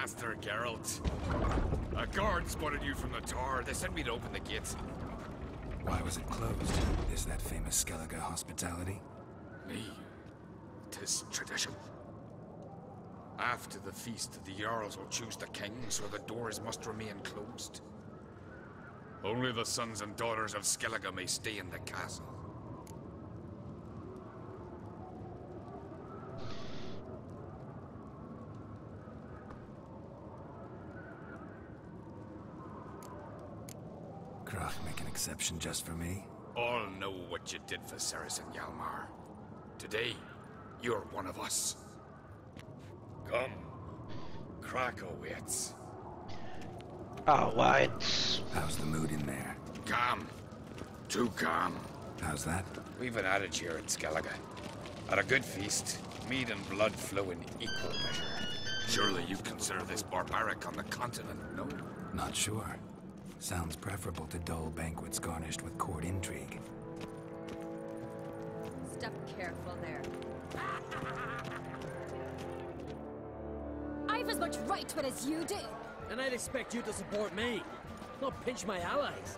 Master Geralt. A guard spotted you from the tower. They sent me to open the gates. Why was it closed? Is that famous Skellige hospitality? Me? 'Tis tradition. After the feast, the Jarls will choose the king, so the doors must remain closed. Only the sons and daughters of Skellige may stay in the castle. Krach make an exception just for me? All know what you did for Saracen Hjalmar. Today, you're one of us. Come. Krach awaits. Oh, what? How's the mood in there? Calm. Too calm. How's that? We've an adage here in Skellige. At a good feast, mead and blood flow in equal measure. Surely you consider this barbaric on the continent, no? Not sure. Sounds preferable to dull banquets garnished with court intrigue. Step careful there. I've as much right to it as you do. And I'd expect you to support me, not pinch my allies.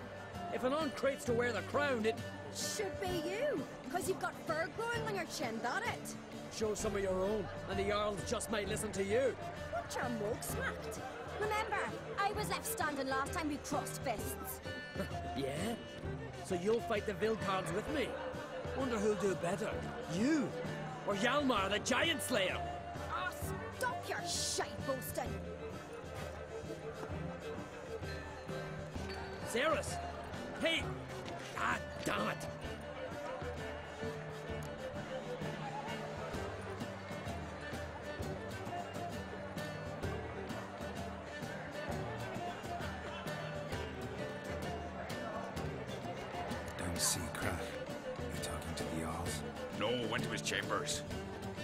If an on-crate's to wear the crown, it should be you, because you've got fur growing on your chin, that it? Show some of your own, and the Jarls just might listen to you. What your mug smacked? Remember, I was left standing last time we crossed fists. Yeah? So you'll fight the Vilcards with me? Wonder who'll do better, you or Hjalmar the Giant Slayer? Ah, stop your shite boasting. Ceres! Hey! God damn it! Don't see Krach. You talking to the Jarls? No, went to his chambers.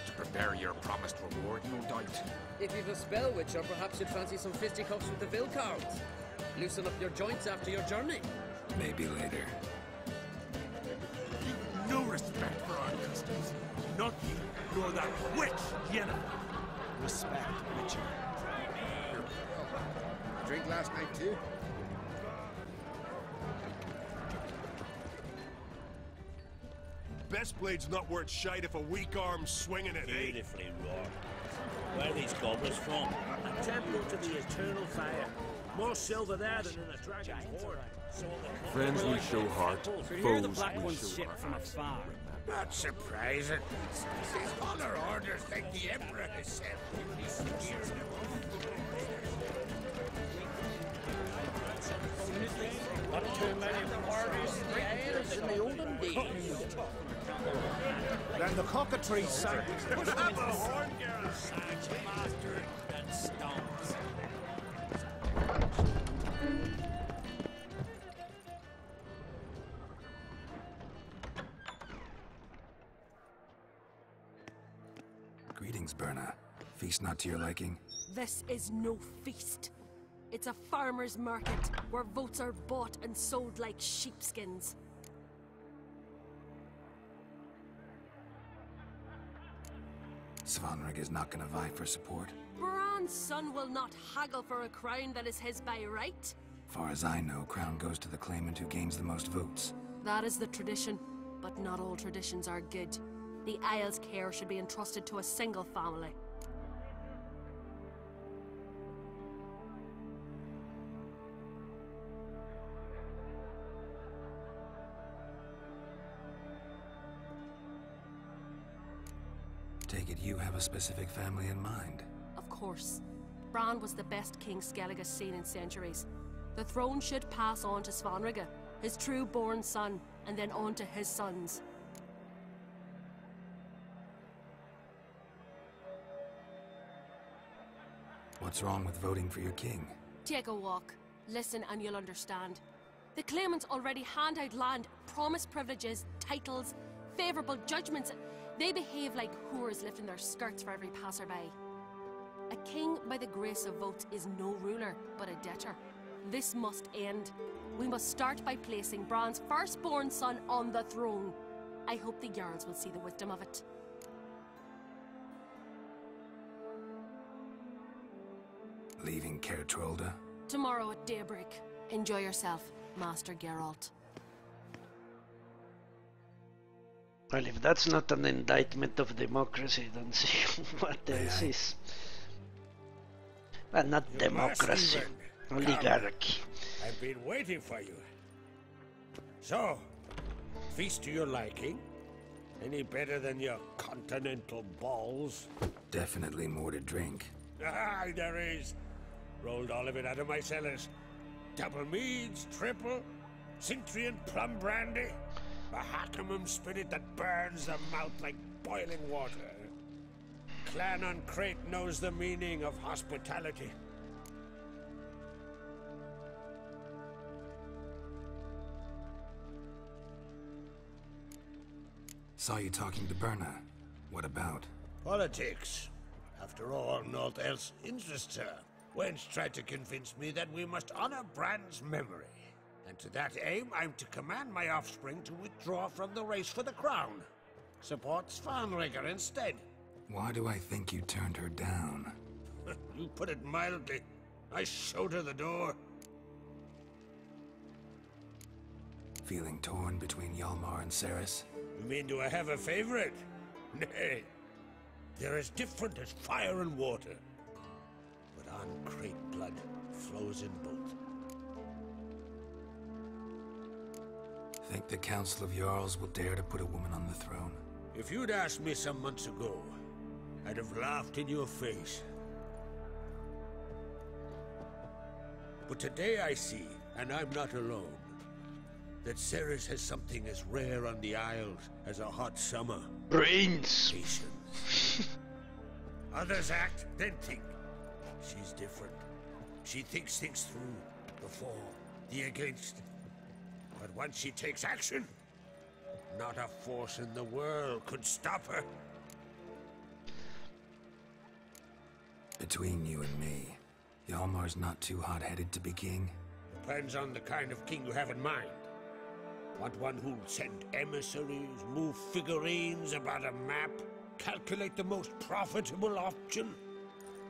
To prepare your promised reward, no doubt. If you've a spell witcher, perhaps you'd fancy some fisticuffs with the Vilcards. Loosen up your joints after your journey. Maybe later. You've no respect for our customs. Not you, nor that witch, Jennifer. Respect, Witcher. Drink last night too? Best blade's not worth shite if a weak arm's swinging it, eh? Beautifully wrought. Where are these goblets from? A temple to the eternal fire. More silver there than in a dragon's hoard. Friends we show heart, Here the foes Black we One's show ship our from hearts. afar. Not surprising. These other orders like the Emperor has sent in recent years. Not too many parties in the Isles in the olden days. Then the cockatoo sang. Have a horn, Geralt. Such master and stones. Greetings, Berna. Feast not to your liking? This is no feast. It's a farmer's market where votes are bought and sold like sheepskins. Svanrig is not gonna vie for support. Bran's son will not haggle for a crown that is his by right. Far as I know, crown goes to the claimant who gains the most votes. That is the tradition, but not all traditions are good. The Isle's care should be entrusted to a single family. Take it you have a specific family in mind. Of course. Bran was the best king Skellige's seen in centuries. The throne should pass on to Svanrige, his true-born son, and then on to his sons. What's wrong with voting for your king? Take a walk. Listen and you'll understand. The claimants already hand out land, promise privileges, titles, favourable judgments. They behave like whores lifting their skirts for every passerby. A king by the grace of votes is no ruler, but a debtor. This must end. We must start by placing Bran's firstborn son on the throne. I hope the Jarls will see the wisdom of it. Leaving Kertrolda? Tomorrow at daybreak. Enjoy yourself, Master Geralt. Well, if that's not an indictment of democracy, don't see what else is. Well, not democracy, oligarchy. I've been waiting for you. So, feast to your liking? Any better than your continental balls? Definitely more to drink. Ah, there is. Rolled all of it out of my cellars. Double meads, triple, Cintrian plum brandy, a Hackemum spirit that burns the mouth like boiling water. Clan on Crate knows the meaning of hospitality. Saw you talking to Berna. What about? Politics. After all, naught else interests her. Wench tried to convince me that we must honor Bran's memory. And to that aim, I'm to command my offspring to withdraw from the race for the crown. Support Svanrigger instead. Why do I think you turned her down? You put it mildly. I showed her the door. Feeling torn between Hjalmar and Ceres? You mean, do I have a favorite? Nay. They're as different as fire and water. But on Crate blood flows in both. Think the Council of Jarls will dare to put a woman on the throne? If you'd asked me some months ago, I'd have laughed in your face. But today I see, and I'm not alone, that Ceres has something as rare on the Isles as a hot summer. Brains! Patience. Others act, then think. She's different. She thinks things through. The for, the against. But once she takes action, not a force in the world could stop her. Between you and me, Hjalmar's not too hot-headed to be king? Depends on the kind of king you have in mind. Want one who'll send emissaries, move figurines about a map, calculate the most profitable option?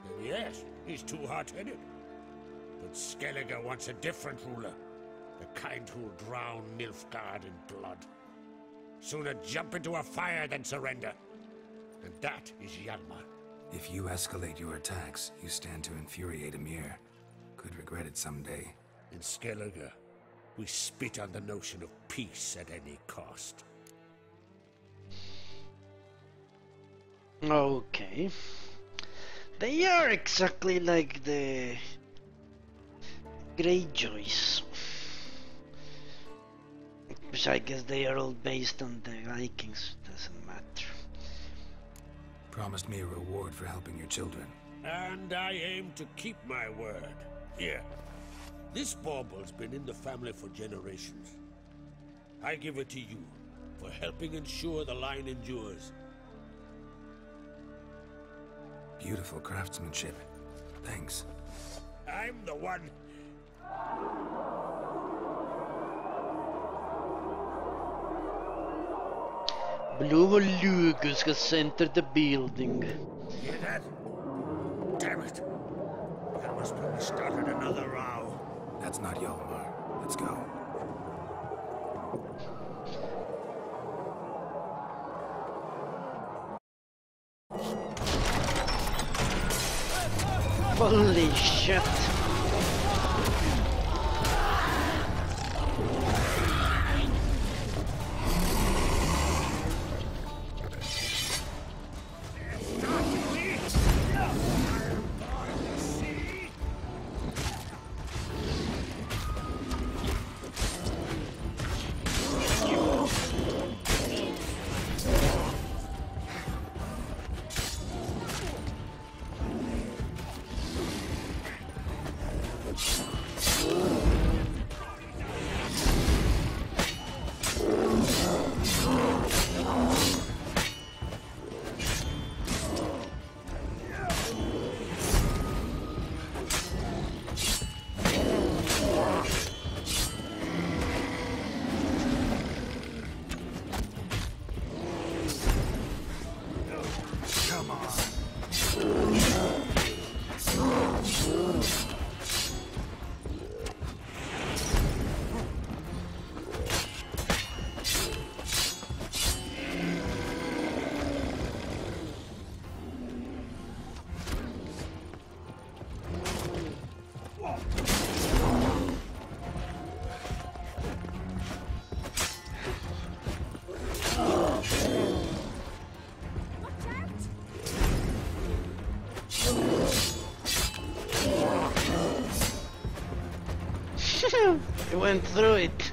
Then yes, he's too hot-headed. But Skellige wants a different ruler. The kind who'll drown Nilfgaard in blood. Sooner jump into a fire than surrender. And that is Hjalmar. If you escalate your attacks, you stand to infuriate Emir. Could regret it someday. In Skellige, we spit on the notion of peace at any cost. Okay. They are exactly like the Greyjoys. Which I guess they are all based on the Vikings, doesn't matter. Promised me a reward for helping your children. And I aim to keep my word. Here. This bauble's been in the family for generations. I give it to you for helping ensure the line endures. Beautiful craftsmanship. Thanks. I'm the one. Blue Lucas has entered the building. Hear that? Damn it. That must have started another row. That's not Hjalmar. Let's go. Holy shit. It went through it.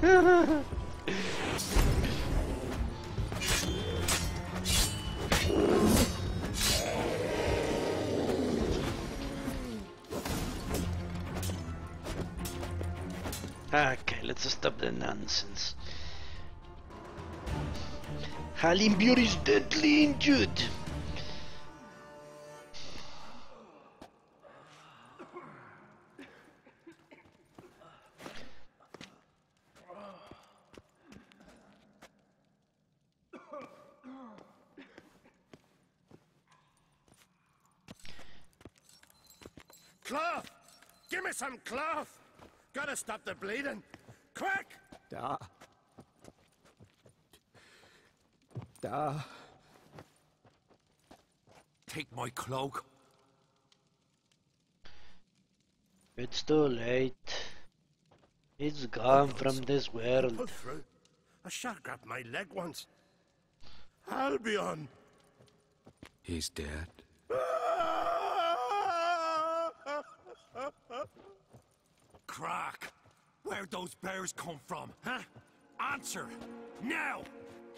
Okay, let's stop the nonsense. Halimbur is deadly injured. Cloth! Give me some cloth! Gotta stop the bleeding! Quick! Da. Take my cloak. It's too late. It's gone from this world. Pull through. A shark grabbed my leg once. Albion! He's dead. Crack! Where'd those bears come from, huh? Answer! Now!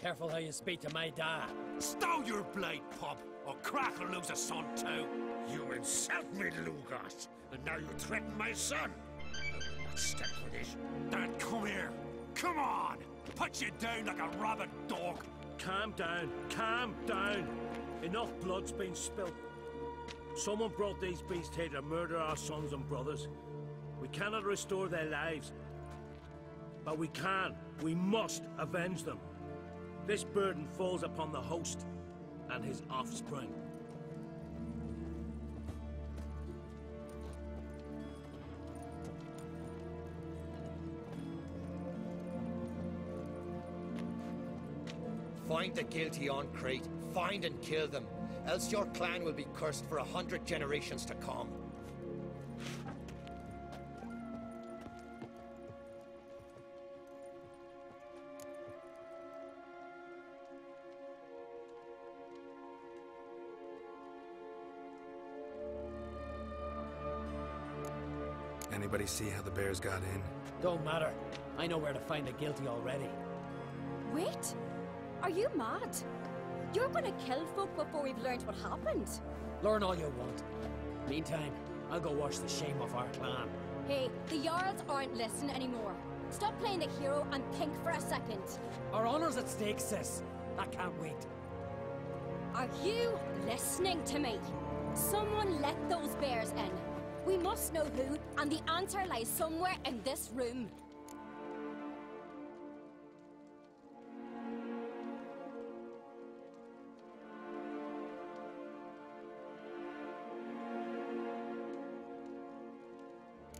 Careful how you speak to my dad. Stow your blade, pup, or Crack will lose a son too! You insult me, Lugos, and now you threaten my son. I will not stand for this. Dad, come here! Come on! Put you down like a rabid dog! Calm down, calm down. Enough blood's been spilt. Someone brought these beasts here to murder our sons and brothers. We cannot restore their lives. But we must avenge them. This burden falls upon the host and his offspring. Find the guilty on Crete, find and kill them, else your clan will be cursed for 100 generations to come. Anybody see how the bears got in? Don't matter. I know where to find the guilty already. Wait! Are you mad? You're gonna kill folk before we've learned what happened. Learn all you want. Meantime, I'll go wash the shame off our clan. Hey, the Jarls aren't listening anymore. Stop playing the hero and think for a second. Our honor's at stake, sis. I can't wait. Are you listening to me? Someone let those bears in. We must know who, and the answer lies somewhere in this room.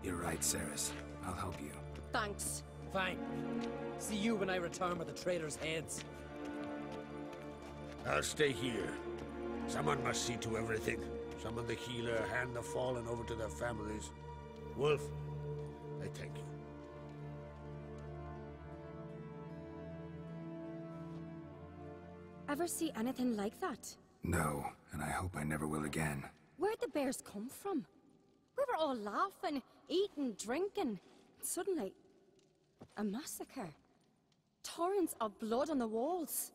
You're right, Ceres. I'll help you. Thanks. Fine. See you when I return with the traitors' heads. I'll stay here. Someone must see to everything. Summon the healer, hand the fallen over to their families. Wolf, I thank you. Ever see anything like that? No, and I hope I never will again. Where'd the bears come from? We were all laughing, eating, drinking. Suddenly, a massacre. Torrents of blood on the walls.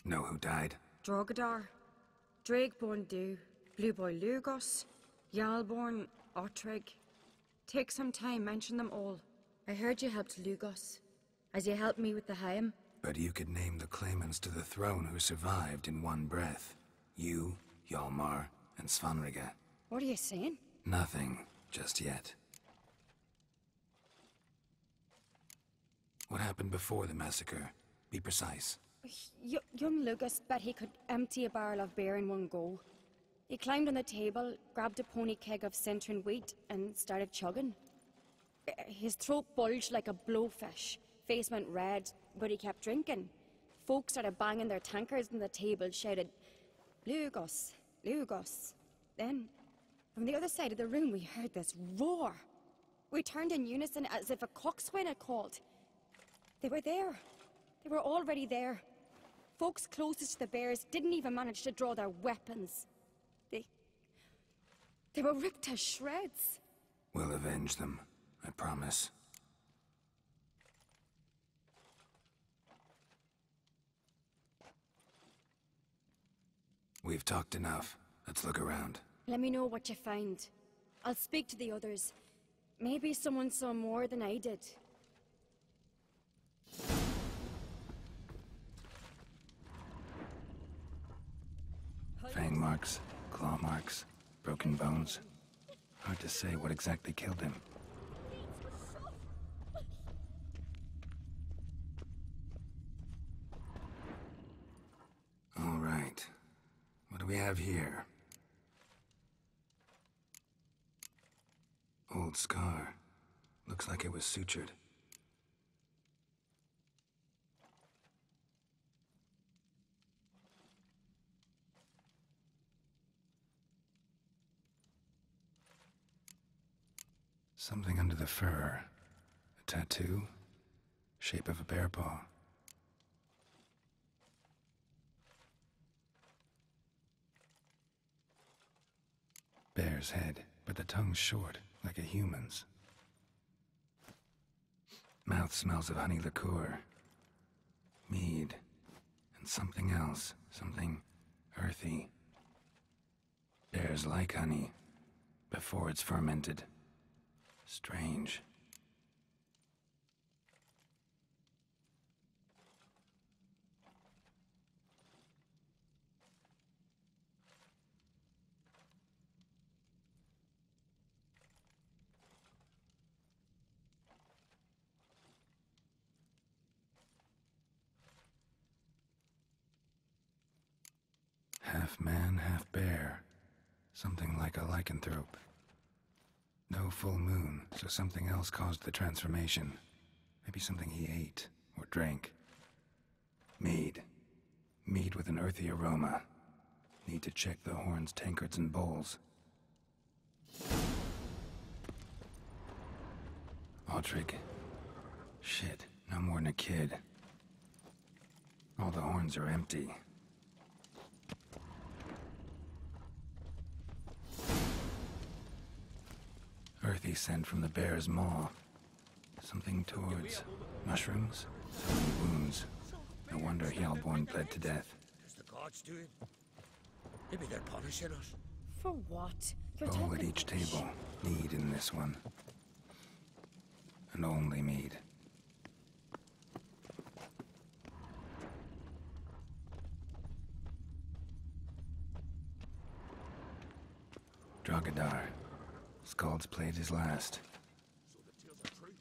Know who died? Drogadar, Drakeborn Du, Blue Boy Lugos, Yalborn, Ottrig. Take some time, mention them all. I heard you helped Lugos, as you helped me with the Haim. But you could name the claimants to the throne who survived in one breath. You, Hjalmar, and Svanrige. What are you saying? Nothing, just yet. What happened before the massacre? Be precise. Young Lucas bet he could empty a barrel of beer in one go. He climbed on the table, grabbed a pony keg of centering wheat, and started chugging. His throat bulged like a blowfish, face went red, but he kept drinking. Folks started banging their tankards on the table, shouted, "Lugos, Lugos." Then, from the other side of the room, we heard this roar. We turned in unison as if a coxswain had called. They were there. They were already there. Folks closest to the bears didn't even manage to draw their weapons. They were ripped to shreds. We'll avenge them, I promise. We've talked enough. Let's look around. Let me know what you find. I'll speak to the others. Maybe someone saw more than I did. Fang marks, claw marks, broken bones. Hard to say what exactly killed him. All right. What do we have here? Old scar. Looks like it was sutured. Something under the fur. A tattoo? Shape of a bear paw. Bear's head, but the tongue's short, like a human's. Mouth smells of honey liqueur. Mead. And something else. Something earthy. Bears like honey, before it's fermented. Strange. Half man, half bear. Something like a lycanthrope. No full moon, so something else caused the transformation. Maybe something he ate or drank. Mead. Mead with an earthy aroma. Need to check the horns, tankards, and bowls. Autrig. Shit, no more than a kid. All the horns are empty. Earthy scent from the bear's maw. Something towards mushrooms? So many wounds. No wonder Hellborn bled to death. As the gods do it. Maybe they're punishing us. For what? You're Bowl at talking each rubbish. table. Mead in this one. And only mead. Drogadar. Skald's played his last. So the tales are true.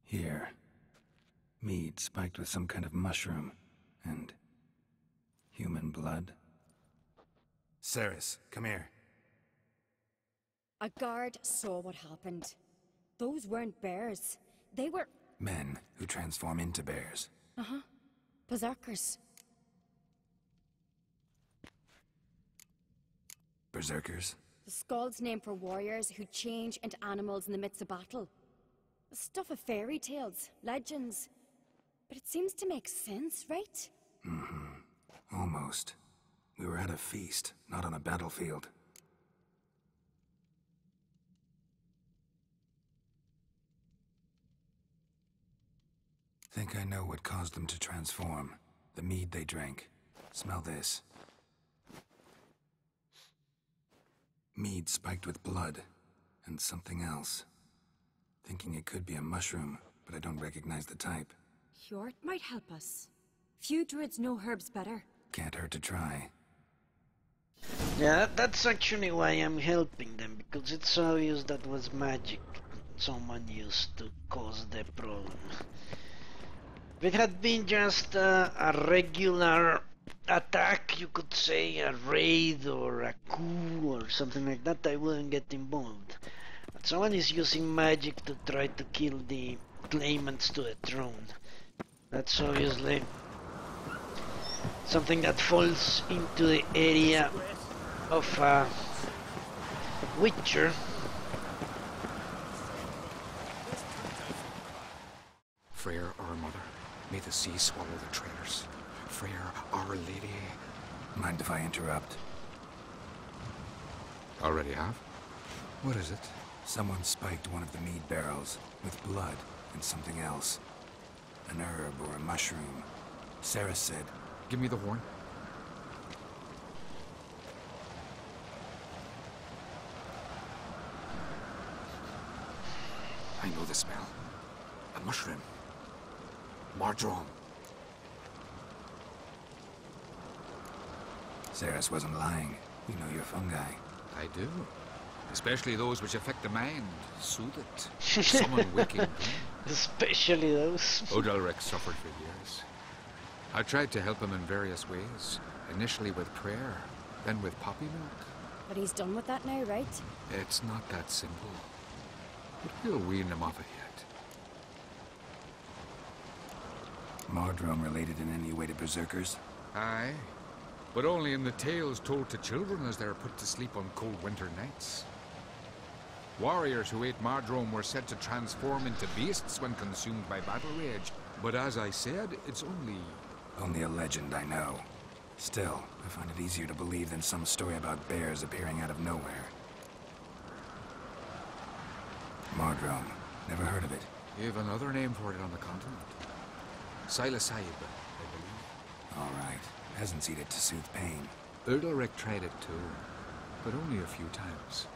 Here. Mead spiked with some kind of mushroom. And human blood. Ceres, come here. A guard saw what happened. Those weren't bears. They were... Men who transform into bears. Uh-huh. Berserkers. Berserkers? The Skald's name for warriors who change into animals in the midst of battle. The stuff of fairy tales, legends. But it seems to make sense, right? Mm-hmm. Almost. We were at a feast, not on a battlefield. Think I know what caused them to transform. The mead they drank. Smell this. Mead spiked with blood. And something else. Thinking it could be a mushroom, but I don't recognize the type. Hjort might help us. Few druids know herbs better. Can't hurt to try. Yeah, that's actually why I'm helping them, because it's obvious that was magic someone used to cause the problem. If it had been just a regular attack, you could say a raid or a coup or something like that, I wouldn't get involved. But someone is using magic to try to kill the claimants to the throne. That's obviously something that falls into the area of a Witcher. Freyr, our mother, may the sea swallow the traitors. Freyr, our lady. Mind if I interrupt? Already have? What is it? Someone spiked one of the mead barrels with blood and something else. An herb or a mushroom. Sarah said... Give me the horn. I know the smell. A mushroom. Marjoram. Ceres wasn't lying. You know your fungi. I do. Especially those which affect the mind. Soothe it. Summon waking. Especially those. Udalric suffered for years. I tried to help him in various ways. Initially with prayer, then with poppy milk. But he's done with that now, right? It's not that simple. But we'll wean him off it yet. Mardrome related in any way to berserkers? Aye. But only in the tales told to children as they're put to sleep on cold winter nights. Warriors who ate Mardrome were said to transform into beasts when consumed by battle rage. But as I said, it's only a legend, I know. Still, I find it easier to believe than some story about bears appearing out of nowhere. Mardrome. Never heard of it. You have another name for it on the continent. Silasayib, I believe. All right. Peasants eat it to soothe pain. Udalric tried it too, but only a few times.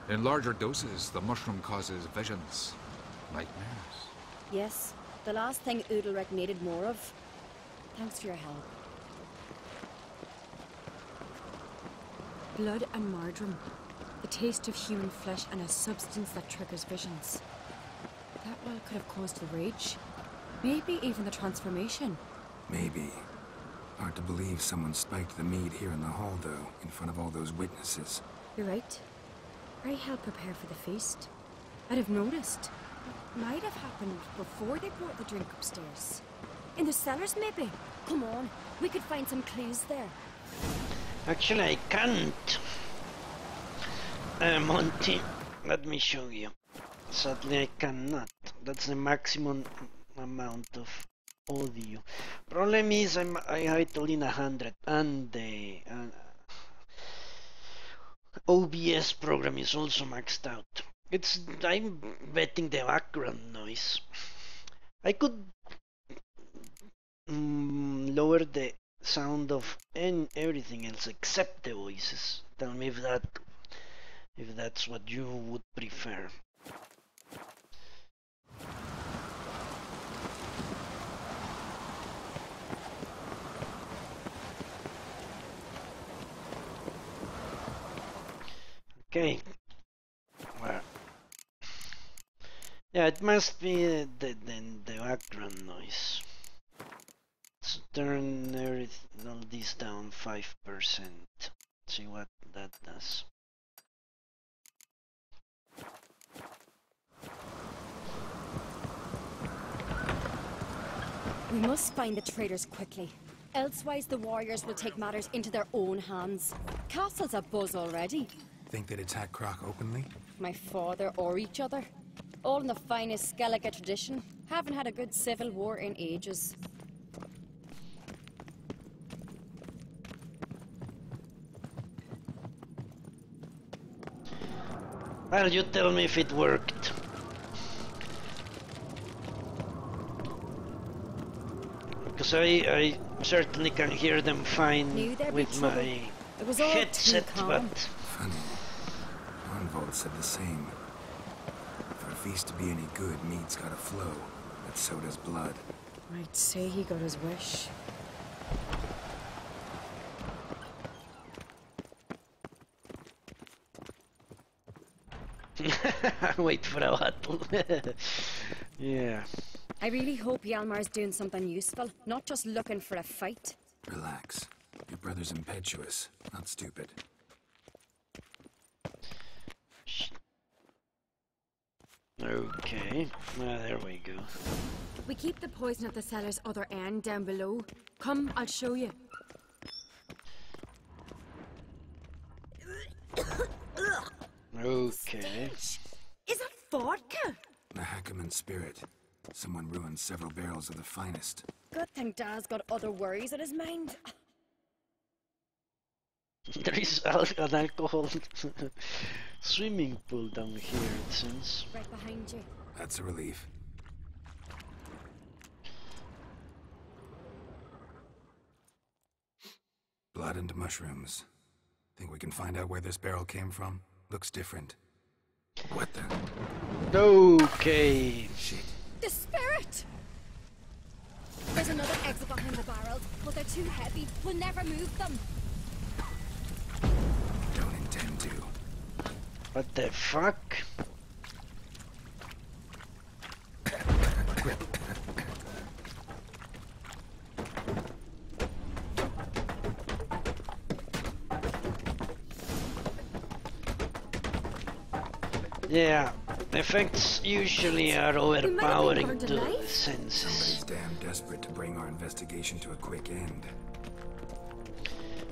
In larger doses, the mushroom causes visions, nightmares. Yes, the last thing Udalric needed more of. Thanks for your help. Blood and Mardrome. The taste of human flesh and a substance that triggers visions. That well could have caused the rage. Maybe even the transformation. Maybe. Hard to believe someone spiked the mead here in the hall, though, in front of all those witnesses. You're right. I helped prepare for the feast. I'd have noticed. It might have happened before they brought the drink upstairs. In the cellars, maybe? Come on, we could find some clues there. Actually, I can't. Monty, let me show you. Sadly, I cannot. That's the maximum amount of audio. Problem is, I have it only in 100, and the OBS program is also maxed out. I'm betting the background noise. I could lower the sound of everything else except the voices. Tell me if that's what you would prefer. Okay. Well, yeah, it must be the background noise. Let's turn all this down 5%. See what that does. We must find the traitors quickly. Elsewise, the warriors will take matters into their own hands. Castle's abuzz already. Think they'd attack Croc openly? My father or each other. All in the finest Skellige tradition. Haven't had a good civil war in ages. Well, you tell me if it worked. Because I certainly can hear them fine with my headset, but... Funny. Arnvold said the same. For a feast to be any good, meat's gotta flow, but so does blood. I'd say he got his wish. Wait for a battle. Yeah. I really hope Hjalmar's doing something useful, not just looking for a fight. Relax. Your brother's impetuous, not stupid. Okay, well, there we go. We keep the poison at the cellar's other end down below. Come, I'll show you. Okay. Is that vodka? The Hackerman spirit. Someone ruined several barrels of the finest. Good thing Dad's got other worries in his mind. There is an alcohol swimming pool down here, it seems. Right behind you. That's a relief. Blood and mushrooms. Think we can find out where this barrel came from? Looks different. What the? Okay. Shit. The spirit! There's another exit behind the barrels, but they're too heavy. We'll never move them. Don't intend to. What the fuck? Yeah, effects usually are overpowering to the senses. Somebody's damn desperate to bring our investigation to a quick end.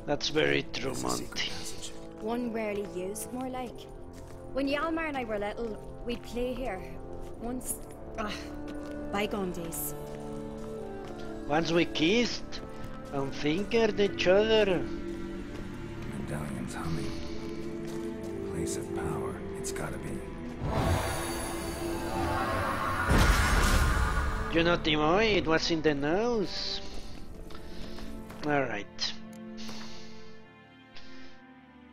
That's very true, Monty. One rarely used, more like. When Hjalmar and I were little, we'd play here. Once... bygone days. Once we kissed and fingered each other. Medallion's humming. Place of power, it's gotta be. You know, Timoy, it was in the nose. Alright.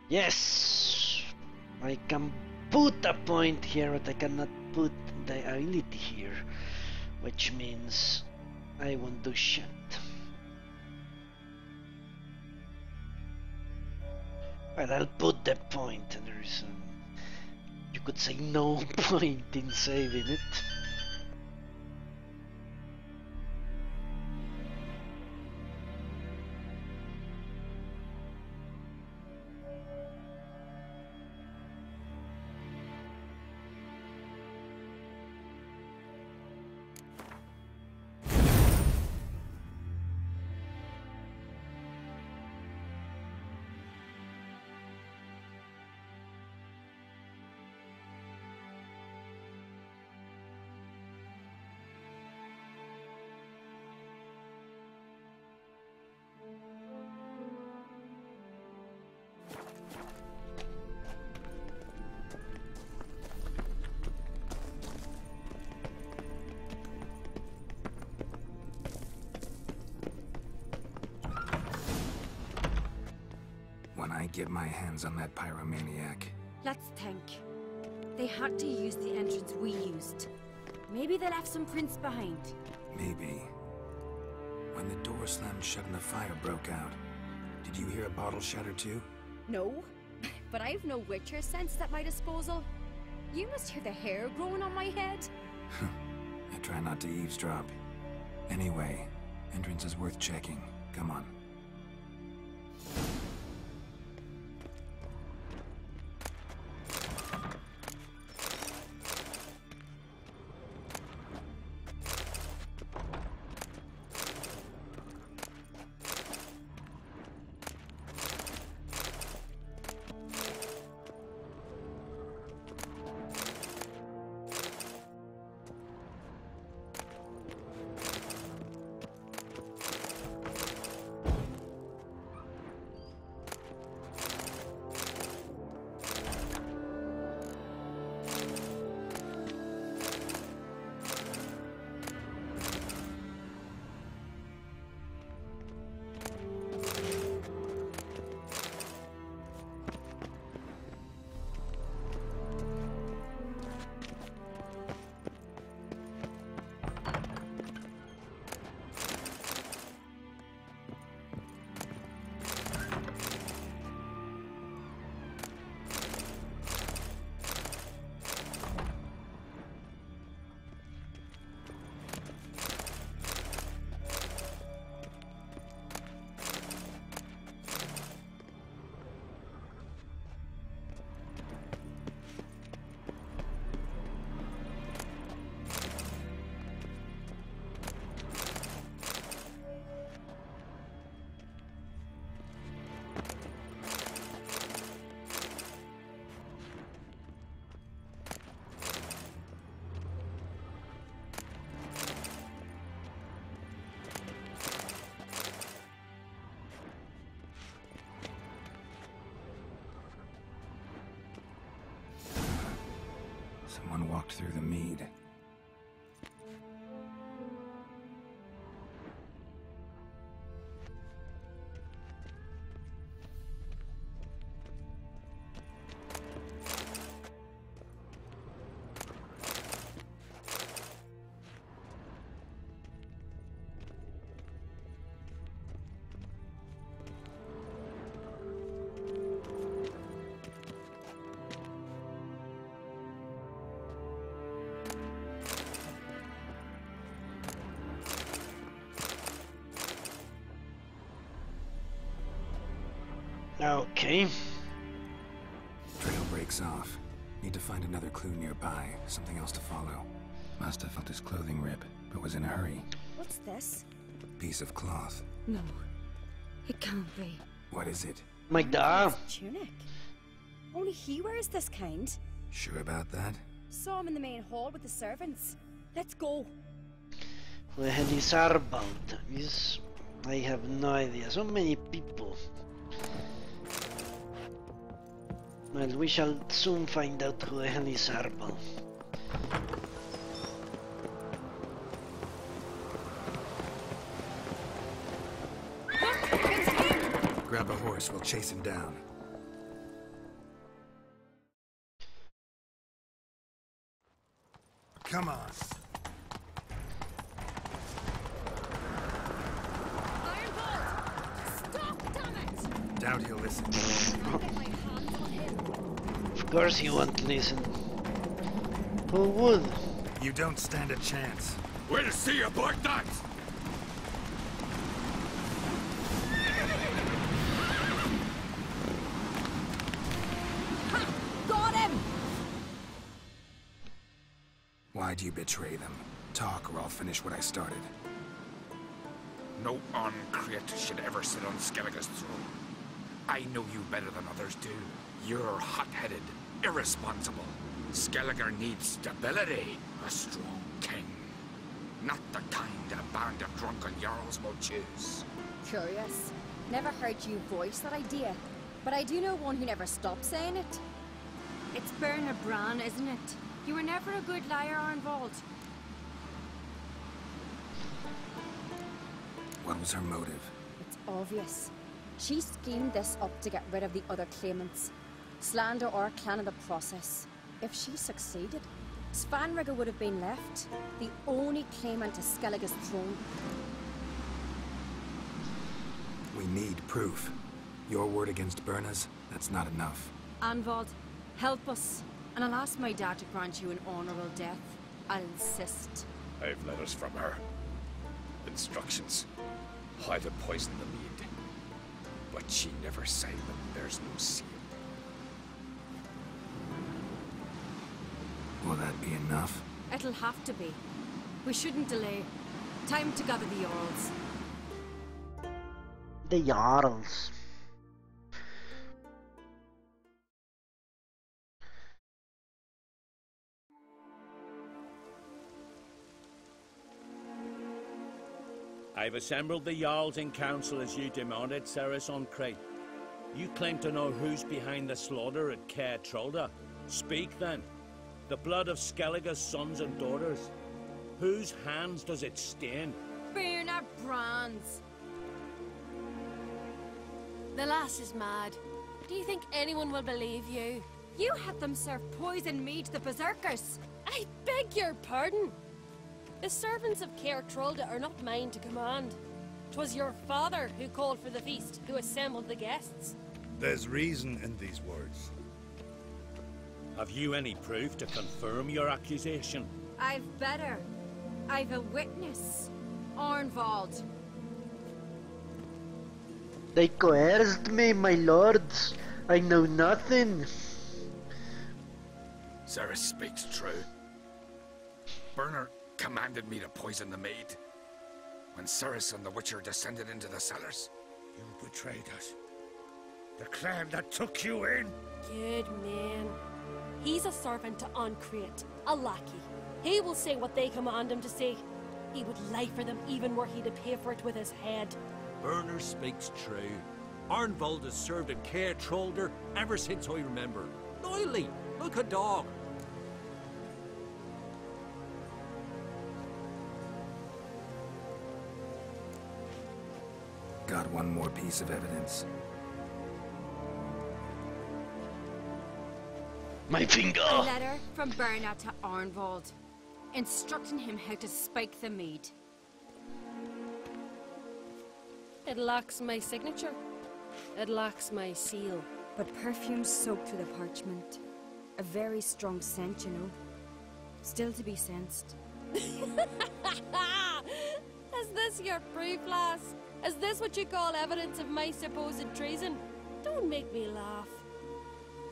Yes! I can put a point here, but I cannot put the ability here. Which means I won't do shit. Well, I'll put the point, and there's you could say no point in saving it. Get my hands on that pyromaniac. Let's think. They had to use the entrance we used. Maybe they left some prints behind. Maybe. When the door slammed shut and the fire broke out, did you hear a bottle shatter too? No, but I've no Witcher sense at my disposal. You must hear the hair growing on my head. I try not to eavesdrop. Anyway, entrance is worth checking. Come on. Someone walked through the mead. Okay. Trail breaks off. Need to find another clue nearby. Something else to follow. Must have felt his clothing rip, but was in a hurry. What's this? Piece of cloth. No. It can't be. What is it? My dad. Tunic. Only he wears this kind. Sure about that? Saw him in the main hall with the servants. Let's go. Who the hell is Arbald? I have no idea. So many people. Well, we shall soon find out who the hell is Arbald. Grab a horse, we'll chase him down. Come on. Stop, damn it! Doubt he'll listen. Of course he won't listen. Who would? You don't stand a chance. We'll see about that! Ha! Got him! Why'd you betray them? Talk or I'll finish what I started. No uncreate should ever sit on Skellige's throne. I know you better than others do. You're hot-headed, irresponsible. Skellige needs stability. A strong king. Not the kind a band of drunken jarls will choose. Curious. Never heard you voice that idea. But I do know one who never stops saying it. It's Bernard Bran, isn't it? You were never a good liar, Arnvald. What was her motive? It's obvious. She schemed this up to get rid of the other claimants. Slander our clan in the process. If she succeeded, Svanrigger would have been left, the only claimant to Skellige's throne. We need proof. Your word against Berna's, that's not enough. Arnvald, help us. And I'll ask my dad to grant you an honorable death. I'll insist. I've letters from her. Instructions. How to poison the mead. But she never said that there's no seal. Will that be enough? It'll have to be. We shouldn't delay. Time to gather the Jarls. The Jarls. I've assembled the Jarls in council as you demanded, Ceres on Crate. You claim to know who's behind the slaughter at Caer Trolda. Speak then. The blood of Skellige's sons and daughters. Whose hands does it stain? Bernard Bran's. The lass is mad. Do you think anyone will believe you? You had them serve poison mead to the berserkers. I beg your pardon. The servants of Caer Trolda are not mine to command. 'Twas your father who called for the feast, who assembled the guests. There's reason in these words. Have you any proof to confirm your accusation? I've better. I've a witness. Arnvald. They coerced me, my lords. I know nothing. Ceres speaks true. Bernard commanded me to poison the maid. When Ceres and the Witcher descended into the cellars. You betrayed us. The clan that took you in. Good man. He's a servant to Uncreate, a lackey. He will say what they command him to say. He would lie for them even were he to pay for it with his head. Bernard speaks true. Arnvald has served at Caer, ever since I remember. Loyally, like a dog. got one more piece of evidence. My finger! A letter from Bernard to Arnwald, instructing him how to spike the mead. It lacks my signature. It lacks my seal. But perfume soaked through the parchment. A very strong scent, you know. Still to be sensed. Is this your proof, lass? Is this what you call evidence of my supposed treason? Don't make me laugh.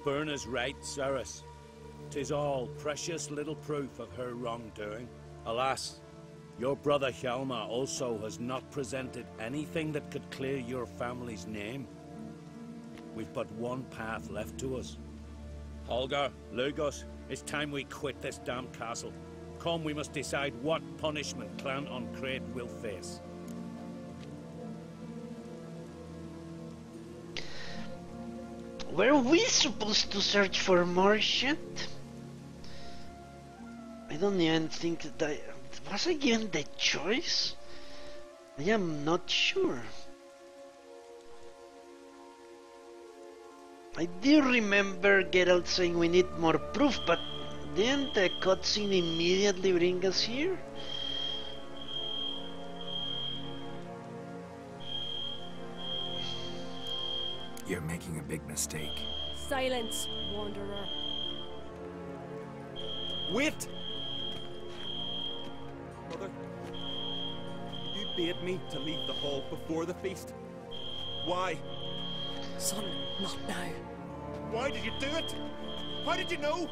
Berna's right, Ceres. 'Tis all precious little proof of her wrongdoing. Alas, your brother Hjalmar also has not presented anything that could clear your family's name. We've but one path left to us. Holger, Lugos, it's time we quit this damn castle. Come, we must decide what punishment Clan on Crete will face. Were we supposed to search for more shit? I don't even think that was I given the choice? I am not sure. I do remember Geralt saying we need more proof, but didn't the cutscene immediately bring us here? You're making a big mistake. Silence, wanderer. Wait! Mother, you bade me to leave the hall before the feast. Why? Son, not now. Why did you do it? How did you know?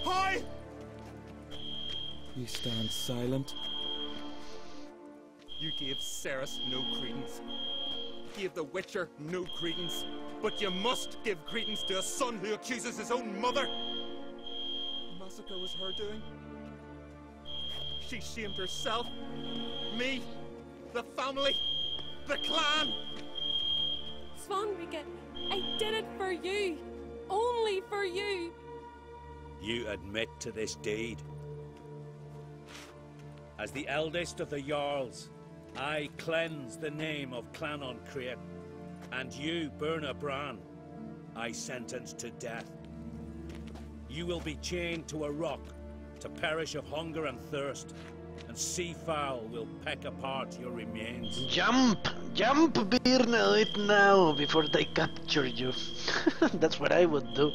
How? You stand silent. You gave Ceres no credence. Gave the Witcher no credence. But you must give credence to a son who accuses his own mother. The massacre was her doing. She shamed herself, me, the family, the clan. Svanrige, I did it for you. Only for you. You admit to this deed. As the eldest of the Jarls, I cleanse the name of Clan on Crete, and you, Berna Bran, I sentence to death. You will be chained to a rock to perish of hunger and thirst, and seafowl will peck apart your remains. Jump! Jump, Birna, do it now, before they capture you. That's what I would do.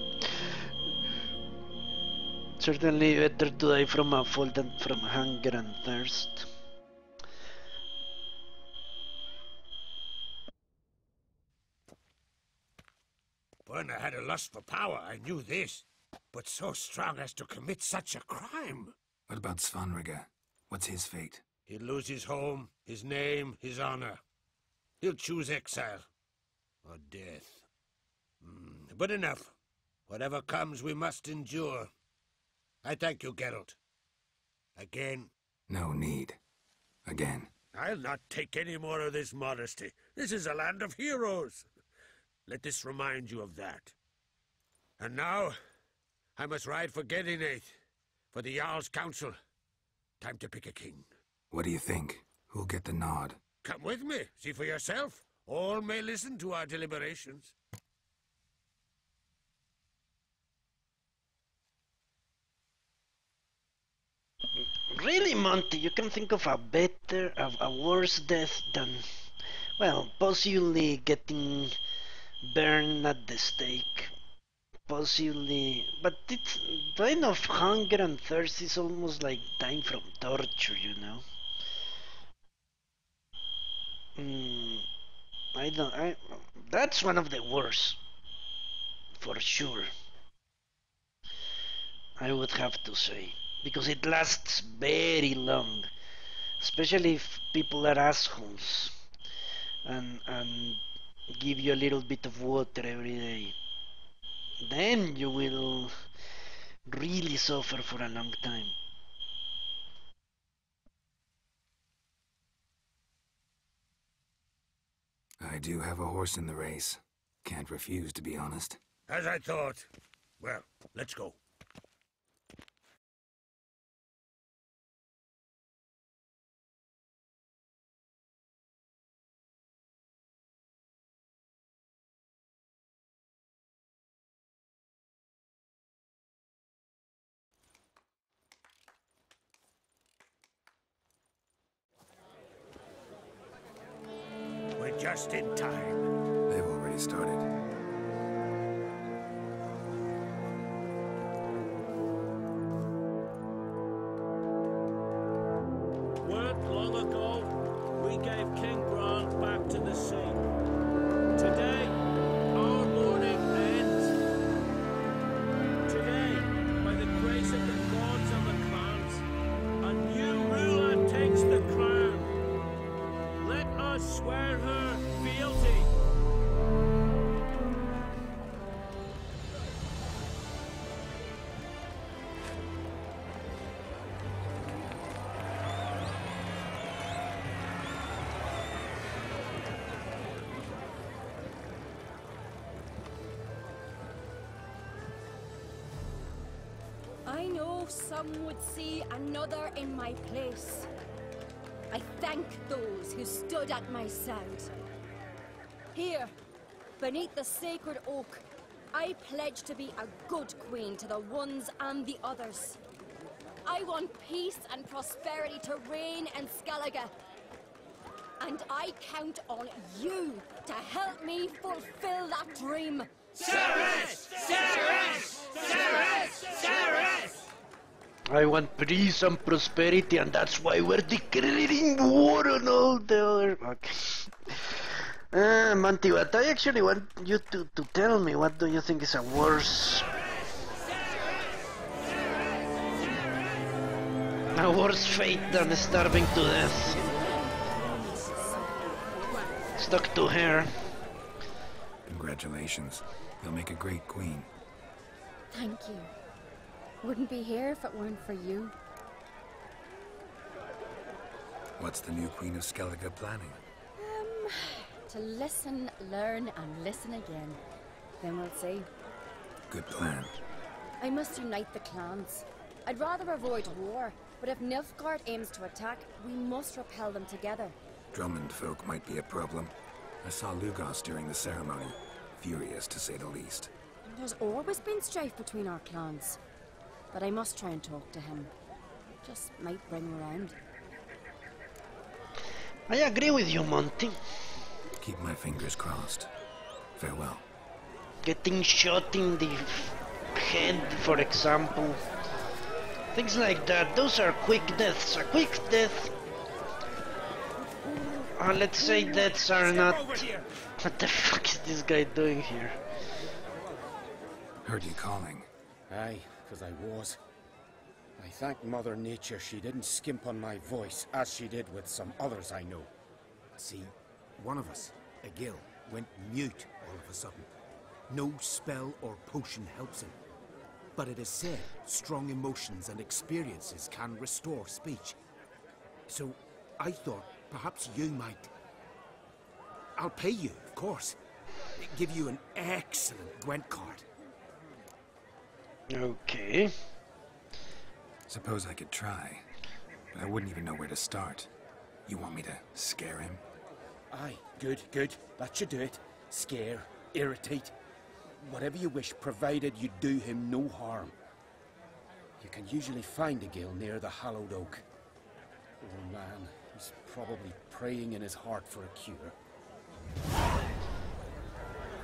Certainly better to die from a fall than from hunger and thirst. Berna had a lust for power, I knew this. But so strong as to commit such a crime. What about Svanrige? What's his fate? He'll lose his home, his name, his honor. He'll choose exile. Or death. But enough. Whatever comes, we must endure. I thank you, Geralt. Again. No need. Again. I'll not take any more of this modesty. This is a land of heroes. Let this remind you of that. And now, I must ride for Gedinate, for the Jarl's Council. Time to pick a king. What do you think? Who'll get the nod? Come with me, see for yourself. All may listen to our deliberations. Really, Monty, you can think of a worse death than, well, possibly getting burned at the stake. Possibly, but it's dying of hunger and thirst is almost like dying from torture, you know. That's one of the worst, for sure. I would have to say, because it lasts very long, especially if people are assholes and give you a little bit of water every day. Then you will really suffer for a long time. I do have a horse in the race. Can't refuse, to be honest. As I thought. Well, let's go. just in time. They've already started. Weren't long ago, we gave King Bran back to the sea. Today, our mourning ends. Today, by the grace of the gods and the clans, a new ruler takes the crown. Let us swear her fealty. I know some would see another in my place. I thank those who stood at my side. Here, beneath the sacred oak, I pledge to be a good queen to the ones and the others. I want peace and prosperity to reign in Skellige. And I count on you to help me fulfill that dream. Ceres! Ceres! Ceres! Ceres! I want peace and prosperity, and that's why we're declaring war on all the other... Okay. Monty, but I actually want you to tell me, what do you think is a worse... a worse fate than starving to death? Stuck to her. Congratulations. You'll make a great queen. Thank you. Wouldn't be here if it weren't for you. What's the new Queen of Skellige planning? To listen, learn, and listen again. Then we'll see. Good plan. I must unite the clans. I'd rather avoid war, but if Nilfgaard aims to attack, we must repel them together. Drummond folk might be a problem. I saw Lugos during the ceremony. Furious, to say the least. There's always been strife between our clans. But I must try and talk to him. Just might bring him around. I agree with you, Monty. Keep my fingers crossed. Farewell. Getting shot in the head, for example. Things like that. Those are quick deaths. A quick death... let's say deaths are not... What the fuck is this guy doing here? Heard you calling. Aye, because I was. I thank Mother Nature she didn't skimp on my voice, as she did with some others I know. See, one of us, a gill, went mute all of a sudden. No spell or potion helps him. But it is said strong emotions and experiences can restore speech. So I thought perhaps you might... I'll pay you, of course. Give you an excellent Gwent card. Okay. Suppose I could try, but I wouldn't even know where to start. You want me to scare him? Aye, good, good. That should do it. Scare, irritate, whatever you wish, provided you do him no harm. You can usually find a gill near the hallowed oak. Oh man, he's probably praying in his heart for a cure.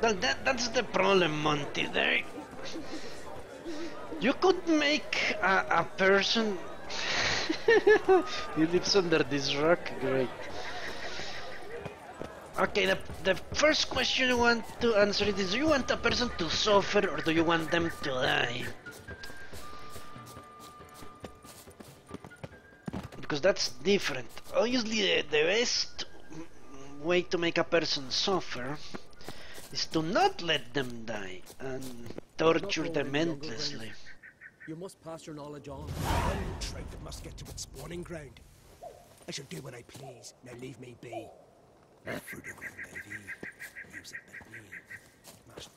Well, that's the problem, Monty. There, you could make a person. He lives under this rock. Great. Okay, the first question you want to answer it is: do you want a person to suffer or do you want them to die? Because that's different. Obviously, the best way to make a person suffer is to not let them die and torture them endlessly. You must pass your knowledge on. One trout that must get to its spawning ground. I shall do what I please. Now leave me be. Fruit of Lady, use it with me. Master.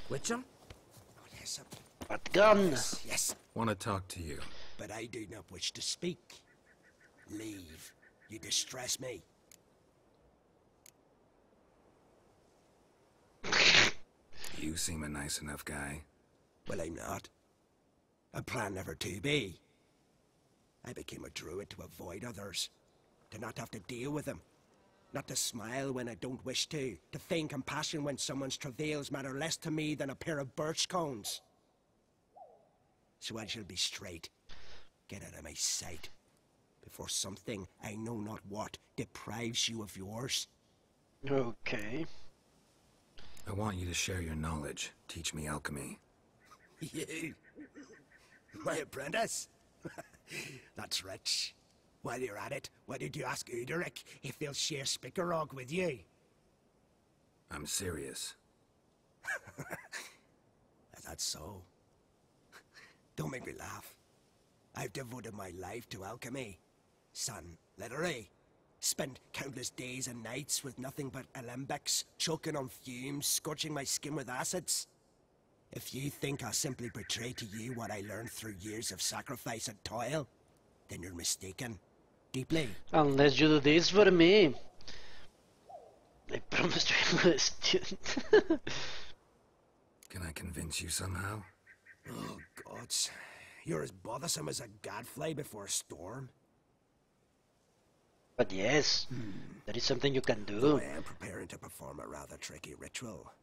Witcher? Oh, yes, sir. But gun. Yes. Want to talk to you. But I do not wish to speak. Leave. You distress me. You seem a nice enough guy. Well, I'm not. I plan never to be. I became a druid to avoid others, to not have to deal with them. Not to smile when I don't wish to feign compassion when someone's travails matter less to me than a pair of birch cones. So I shall be straight. Get out of my sight, before something, I know not what, deprives you of yours. Okay. I want you to share your knowledge. Teach me alchemy. You? My apprentice? That's rich. While you're at it, why did you ask Uderic if he'll share Spickerog with you? I'm serious. That's so. Don't make me laugh. I've devoted my life to alchemy. Son, literally. Spent countless days and nights with nothing but alembics, choking on fumes, scorching my skin with acids. If you think I'll simply portray to you what I learned through years of sacrifice and toil, then you're mistaken. Deeply. Unless you do this for me. I promise to be a student. Can I convince you somehow? Oh, gods. You're as bothersome as a gadfly before a storm. But yes, that is something you can do. Though I am preparing to perform a rather tricky ritual.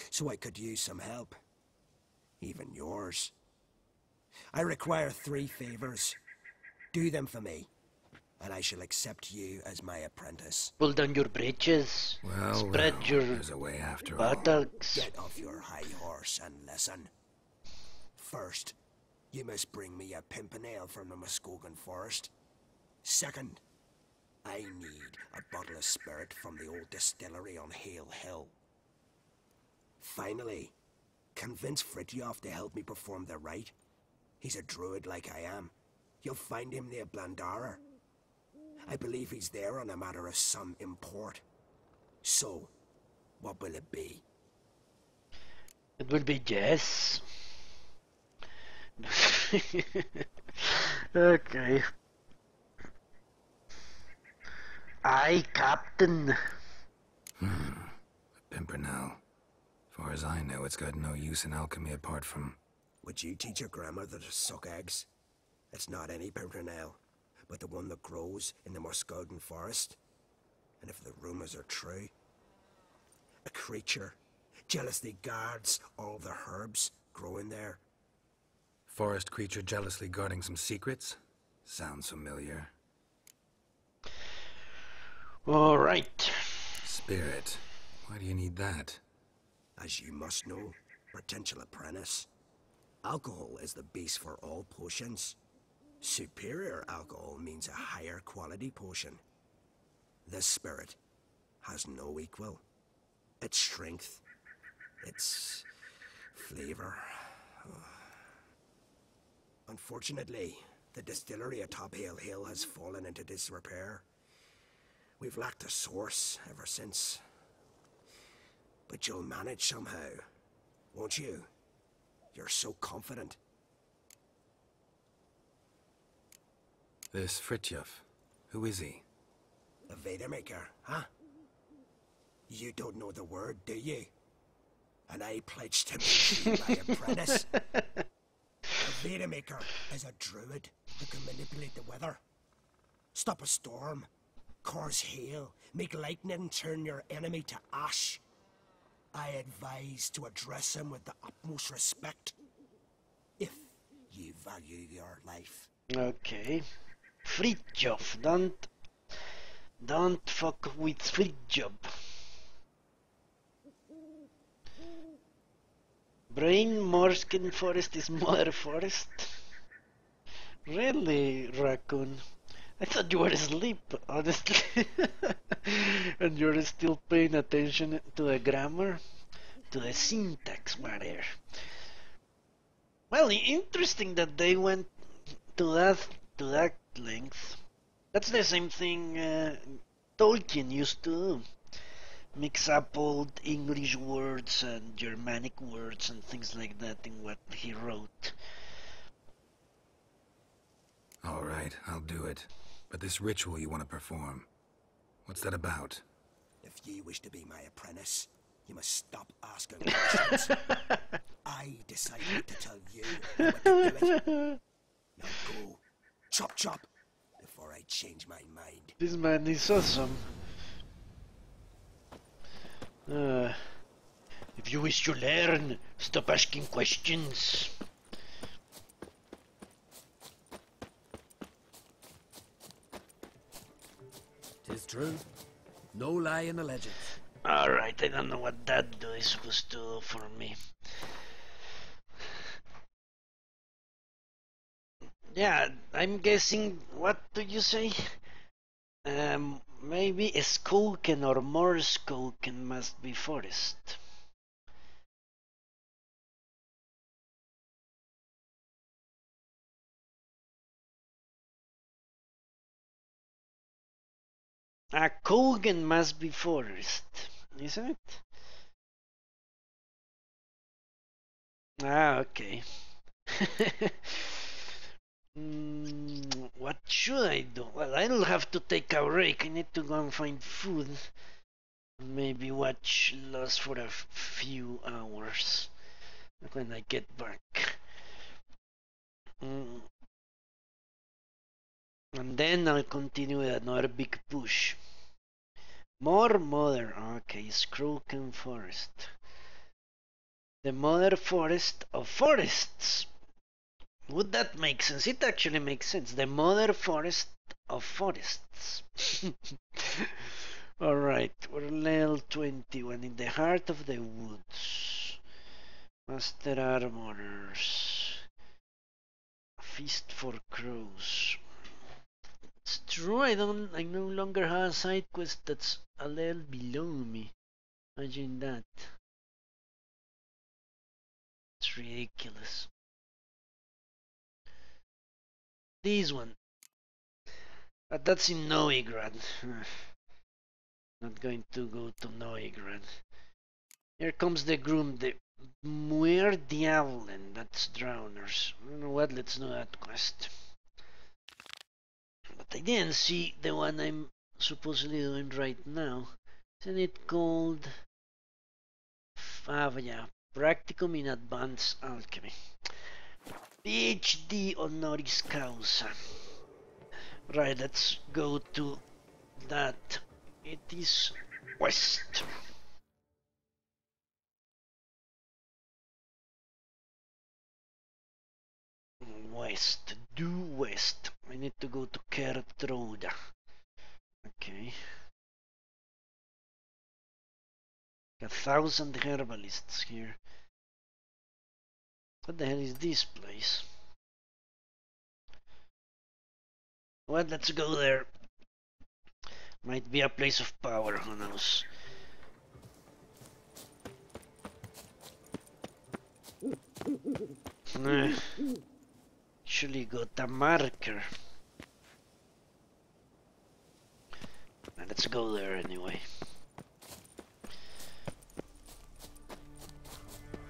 So I could use some help. Even yours. I require 3 favors. Do them for me, and I shall accept you as my apprentice. Pull down your breeches. Spread your there's a way after buttocks. Get off your high horse and listen. First, you must bring me a pimpernel from the Muskogan forest. Second, I need a bottle of spirit from the old distillery on Hale Hill. Finally, convince Fritjof to help me perform the rite. He's a druid like I am. You'll find him near Blandara. I believe he's there on a matter of some import. So, what will it be? It will be yes. Okay. Aye, Captain. Pimpernel. Far as I know, it's got no use in alchemy apart from... Would you teach your grandmother to suck eggs? It's not any pimpernel, but the one that grows in the Muskogan forest. And if the rumors are true, a creature jealously guards all the herbs growing there. Forest creature jealously guarding some secrets? Sounds familiar. All right. Spirit. Why do you need that? As you must know, potential apprentice, alcohol is the base for all potions. Superior alcohol means a higher quality potion. This spirit has no equal. Its strength, its flavor. Unfortunately, the distillery atop Hale Hill has fallen into disrepair. We've lacked a source ever since. But you'll manage somehow, won't you? You're so confident. This Fritjof, who is he? A Vadermaker, huh? You don't know the word, do you? And I pledged to make you my apprentice. A Vadermaker is a druid who can manipulate the weather. Stop a storm, cause hail, make lightning turn your enemy to ash. I advise to address him with the utmost respect, if you value your life. Okay. Fritjof, don't fuck with Fritjof. Brain Morskin Forest is Mother Forest. Really, Raccoon? I thought you were asleep, honestly. And you're still paying attention to the grammar, to the syntax matter. Well, interesting that they went to that length. That's the same thing Tolkien used to do. Mix up old English words and Germanic words and things like that in what he wrote. All right, I'll do it. But this ritual you want to perform, what's that about? If you wish to be my apprentice, you must stop asking questions. I decided to tell you what to do it. Now go, chop chop, before I change my mind. This man is awesome. If you wish to learn, stop asking questions. Tis true. No lie in the legend. Alright, I don't know what that is supposed to do for me. Yeah, I'm guessing, what do you say? Maybe a Skoken or more Skoken must be forest. A Kogan must be forest, isn't it? Ah, okay. What should I do? Well, I'll have to take a break. I need to go and find food. Maybe watch Lost for a few hours when I get back. And then I'll continue with another big push. More mother. Okay, Skroken Forest. The mother forest of forests. Would that make sense? It actually makes sense. The mother forest of forests. Alright, we're level 21 in the heart of the woods. Master Armorers. Feast for crows. It's true, I no longer have a side quest that's a level below me. Imagine that. It's ridiculous. This one. But that's in Novigrad. Not going to go to Novigrad. Here comes the groom, the Muir Diavlen. That's drowners. You know what? Let's do that quest. But I didn't see the one I'm supposedly doing right now. Isn't it called? Yeah, Practicum in Advanced Alchemy. PhD honoris causa. Right, let's go to that. It is west. West, due west. I need to go to Kertroda. Okay. 1,000 herbalists here. What the hell is this place? Well, let's go there. Might be a place of power, who knows? Actually got a marker. Let's go there anyway.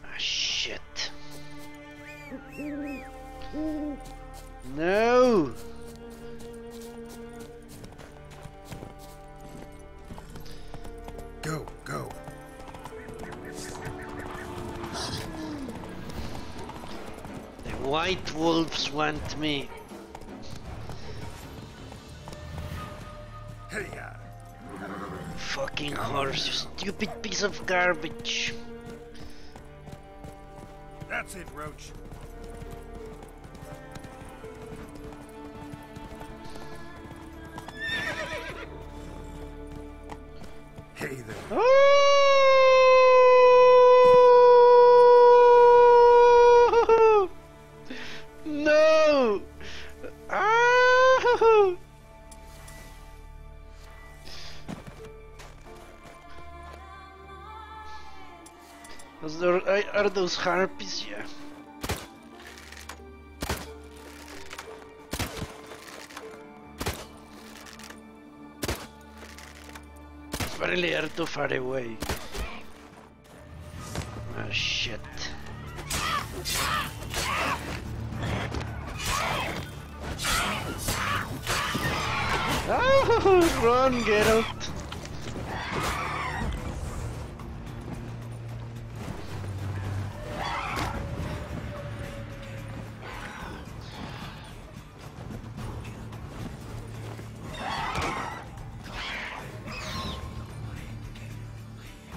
Ah, shit. No! Go, go. The white wolves want me. Hey, fucking horse, you stupid piece of garbage. That's it, Roach. Hey there. Oh! No! Oh! Are those harpies? Yeah. Apparently they're too far away. Oh shit. Oh, run, get out.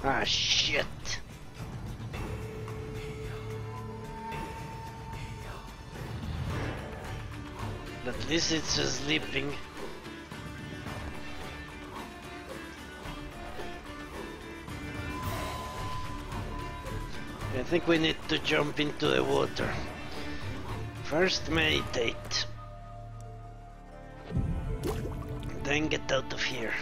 Ah, shit. At least it's sleeping. I think we need to jump into the water. First meditate. Then get out of here.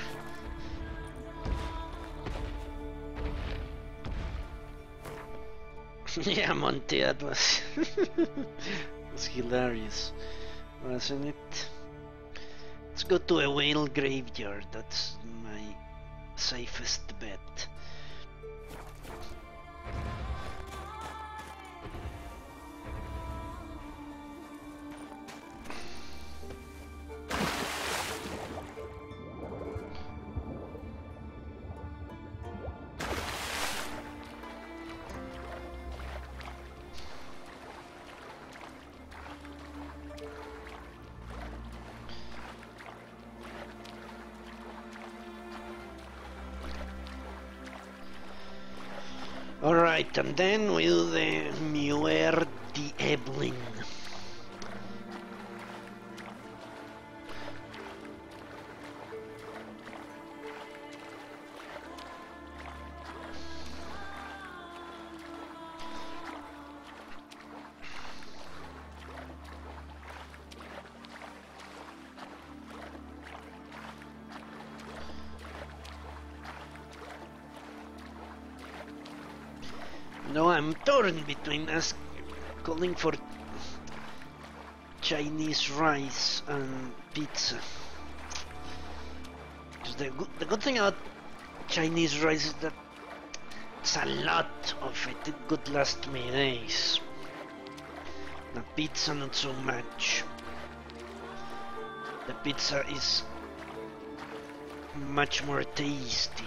Yeah, Monty, that was was hilarious, wasn't it? Let's go to a whale graveyard. That's my safest bet. Alright, and then with the Muir di Eblin. No, I'm torn between calling for Chinese rice and pizza. The good thing about Chinese rice is that it's a lot of it. It could last me days. The pizza not so much. The pizza is much more tasty.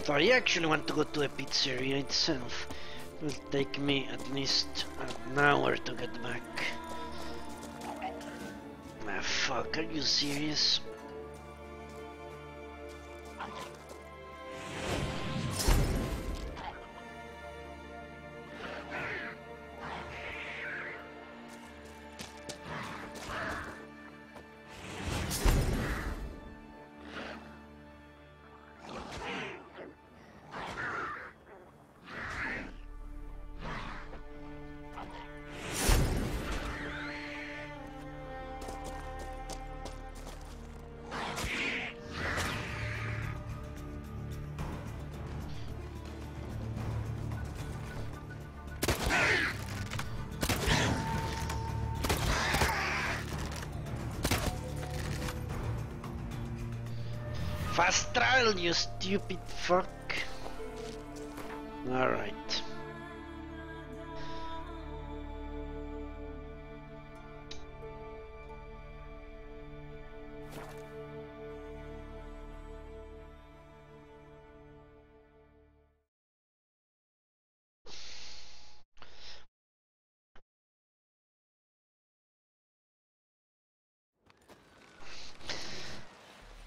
So I actually want to go to the pizzeria itself. It will take me at least an hour to get back. Ah, fuck, are you serious? Fast travel, you stupid fuck. Alright.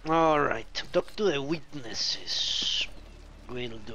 Alright, talk to the witnesses. Will do.